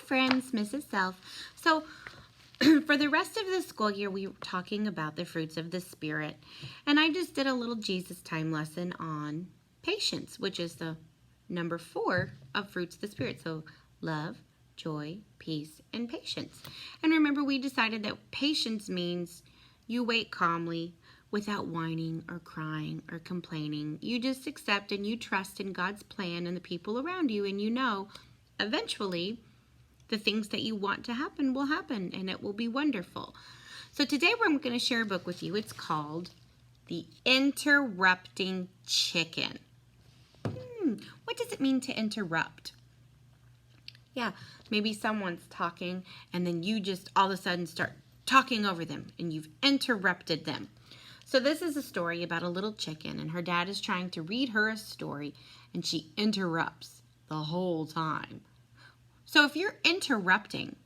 friends, Mrs. Self. So for the rest of the school year, we were talking about the fruits of the Spirit. And I just did a little Jesus time lesson on patience, which is the number 4 of fruits of the Spirit. So love, joy, peace, and patience. And remember, we decided that patience means you wait calmly without whining or crying or complaining. You just accept and you trust in God's plan and the people around you, and you know eventually the things that you want to happen will happen, and it will be wonderful. So today we're going to share a book with you. It's called The Interrupting Chicken. What does it mean to interrupt? Yeah, maybe someone's talking and then you just all of a sudden start talking over them and you've interrupted them. So this is a story about a little chicken, and her dad is trying to read her a story and she interrupts the whole time. So if you're interrupting,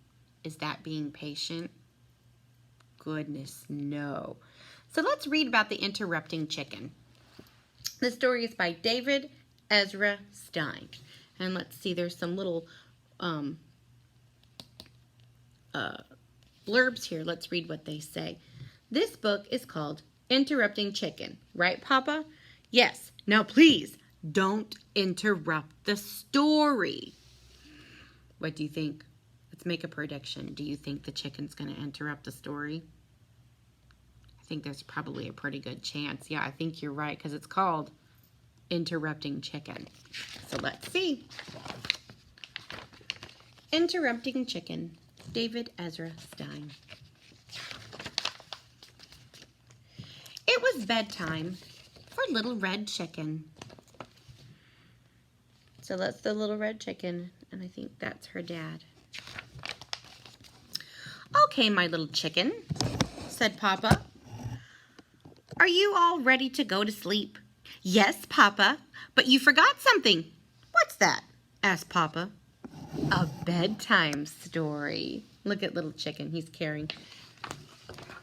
is that being patient? Goodness, no. So let's read about the interrupting chicken. The story is by David Ezra Stein. And let's see, there's some little blurbs here. Let's read what they say. This book is called Interrupting Chicken. Right, Papa? Yes. Now please, don't interrupt the story. What do you think? Let's make a prediction. Do you think the chicken's going to interrupt the story? I think there's probably a pretty good chance. Yeah, I think you're right, because it's called Interrupting Chicken. So let's see. Interrupting Chicken, David Ezra Stein. It was bedtime for Little Red Chicken. So that's the Little Red Chicken, and I think that's her dad. Okay, my little chicken, said Papa. Are you all ready to go to sleep? Yes, Papa, but you forgot something. What's that? Asked Papa. A bedtime story. Look at little chicken. He's carrying.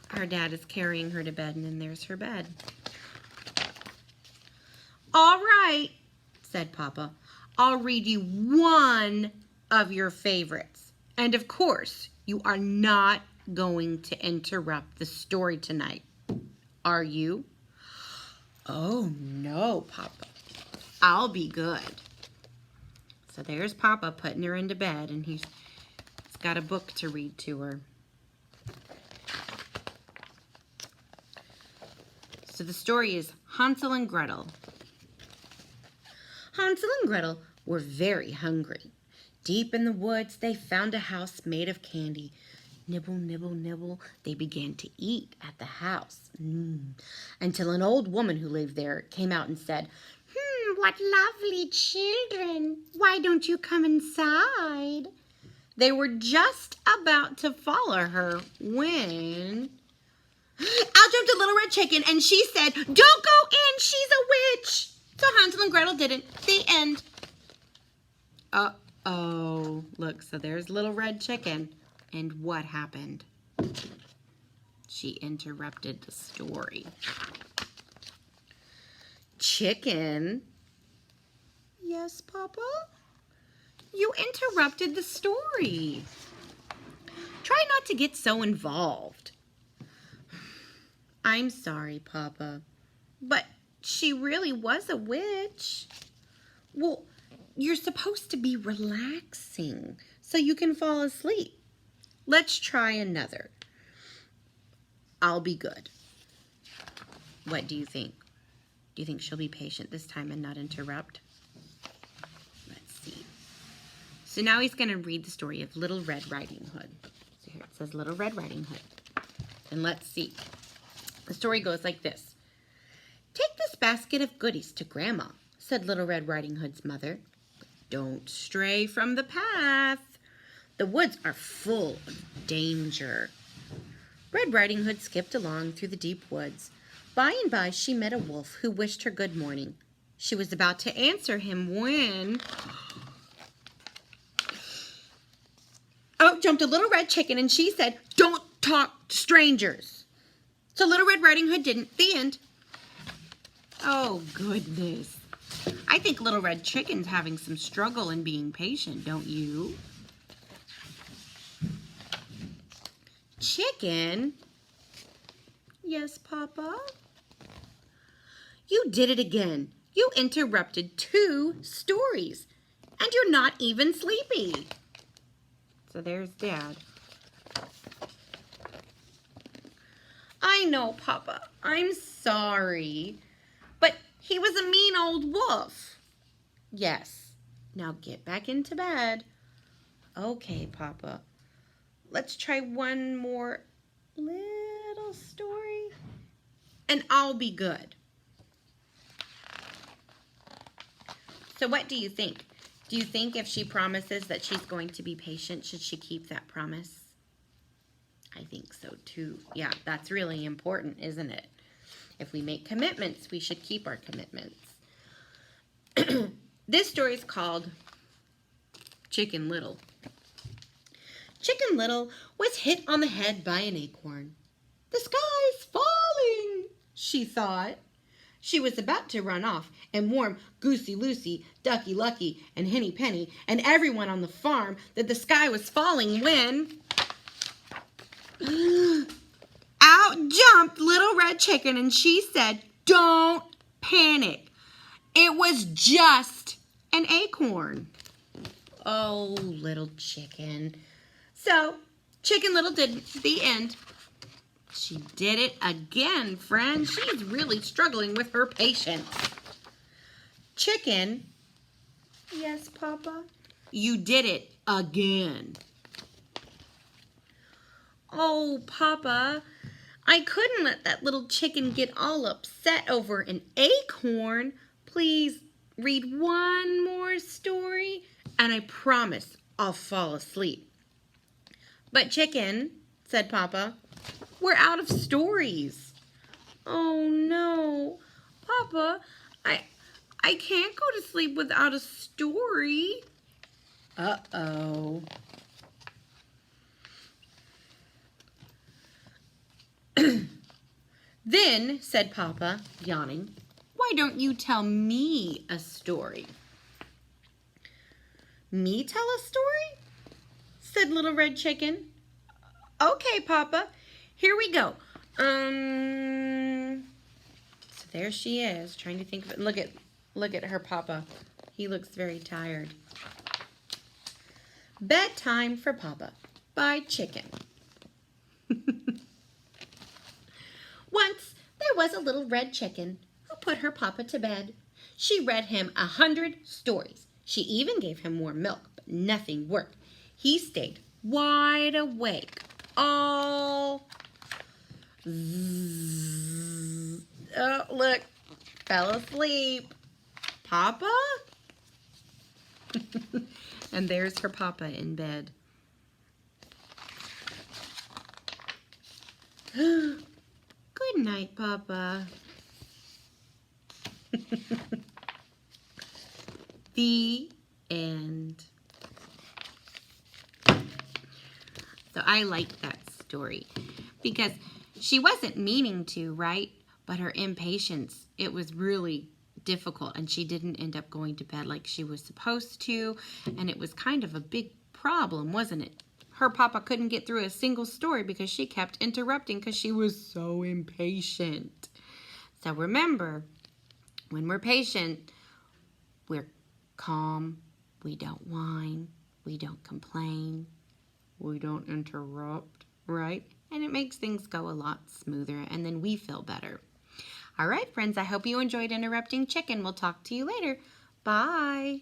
Her dad is carrying her to bed, and then there's her bed. All right, said Papa. I'll read you one of your favorites. And of course, you are not going to interrupt the story tonight, are you? Oh, no, Papa. I'll be good. So there's Papa putting her into bed, and he's got a book to read to her. So the story is Hansel and Gretel. Hansel and Gretel were very hungry. Deep in the woods, they found a house made of candy. Nibble, nibble, nibble, they began to eat at the house. Until an old woman who lived there came out and said, what lovely children. Why don't you come inside? They were just about to follow her when out jumped a little red chicken, and she said, don't go in, she's a witch. So Hansel and Gretel didn't. The end. Uh-oh. Look, so there's little red chicken. And what happened? She interrupted the story. Chicken? Yes, Papa? You interrupted the story. Try not to get so involved. I'm sorry, Papa, but she really was a witch. Well, you're supposed to be relaxing so you can fall asleep. Let's try another. I'll be good. What do you think? Do you think she'll be patient this time and not interrupt? Let's see. So now he's going to read the story of Little Red Riding Hood. So here it says Little Red Riding Hood. And let's see. The story goes like this. Take this basket of goodies to Grandma, said Little Red Riding Hood's mother. Don't stray from the path. The woods are full of danger. Red Riding Hood skipped along through the deep woods. By and by, she met a wolf who wished her good morning. She was about to answer him when out jumped a little red chicken, and she said, don't talk to strangers. So Little Red Riding Hood didn't. The end. Oh, goodness. I think Little Red Chicken's having some struggle in being patient, don't you? Chicken? Yes, Papa? You did it again. You interrupted 2 stories, and you're not even sleepy. So there's Dad. I know, Papa. I'm sorry. But he was a mean old wolf. Yes. Now get back into bed. Okay, Papa. Let's try one more little story, and I'll be good. So what do you think? Do you think if she promises that she's going to be patient, should she keep that promise? I think so too. Yeah, that's really important, isn't it? If we make commitments, we should keep our commitments. This story is called Chicken Little. Chicken Little was hit on the head by an acorn. The sky's falling, she thought. She was about to run off and warn Goosey Lucy, Ducky Lucky, and Henny Penny, and everyone on the farm that the sky was falling when out jumped Little Red Chicken, and she said, "Don't panic. It was just an acorn." Oh, little chicken. So, Chicken Little did the end. She did it again, friend. She's really struggling with her patience. Chicken. Yes, Papa? You did it again. Oh, Papa, I couldn't let that little chicken get all upset over an acorn. Please read one more story, and I promise I'll fall asleep. But Chicken, said Papa, we're out of stories. Oh no, Papa, I can't go to sleep without a story. Uh-oh. Then, said Papa, yawning, why don't you tell me a story? Me tell a story? Said Little Red Chicken. Okay, Papa, here we go. So there she is, trying to think of it. Look at her Papa. He looks very tired. Bedtime for Papa by Chicken. Once there was a little red chicken who put her Papa to bed. She read him 100 stories. She even gave him more milk, but nothing worked. He stayed wide awake all... Oh, look, fell asleep. Papa? And there's her Papa in bed. Good night, Papa. The end. So I like that story because she wasn't meaning to, right? But her impatience, it was really difficult, and she didn't end up going to bed like she was supposed to, and it was kind of a big problem, wasn't it? Her Papa couldn't get through a single story because she kept interrupting because she was so impatient. So remember, when we're patient, we're calm, we don't whine, we don't complain, we don't interrupt, right? And it makes things go a lot smoother, and then we feel better. All right, friends, I hope you enjoyed Interrupting Chicken. We'll talk to you later. Bye.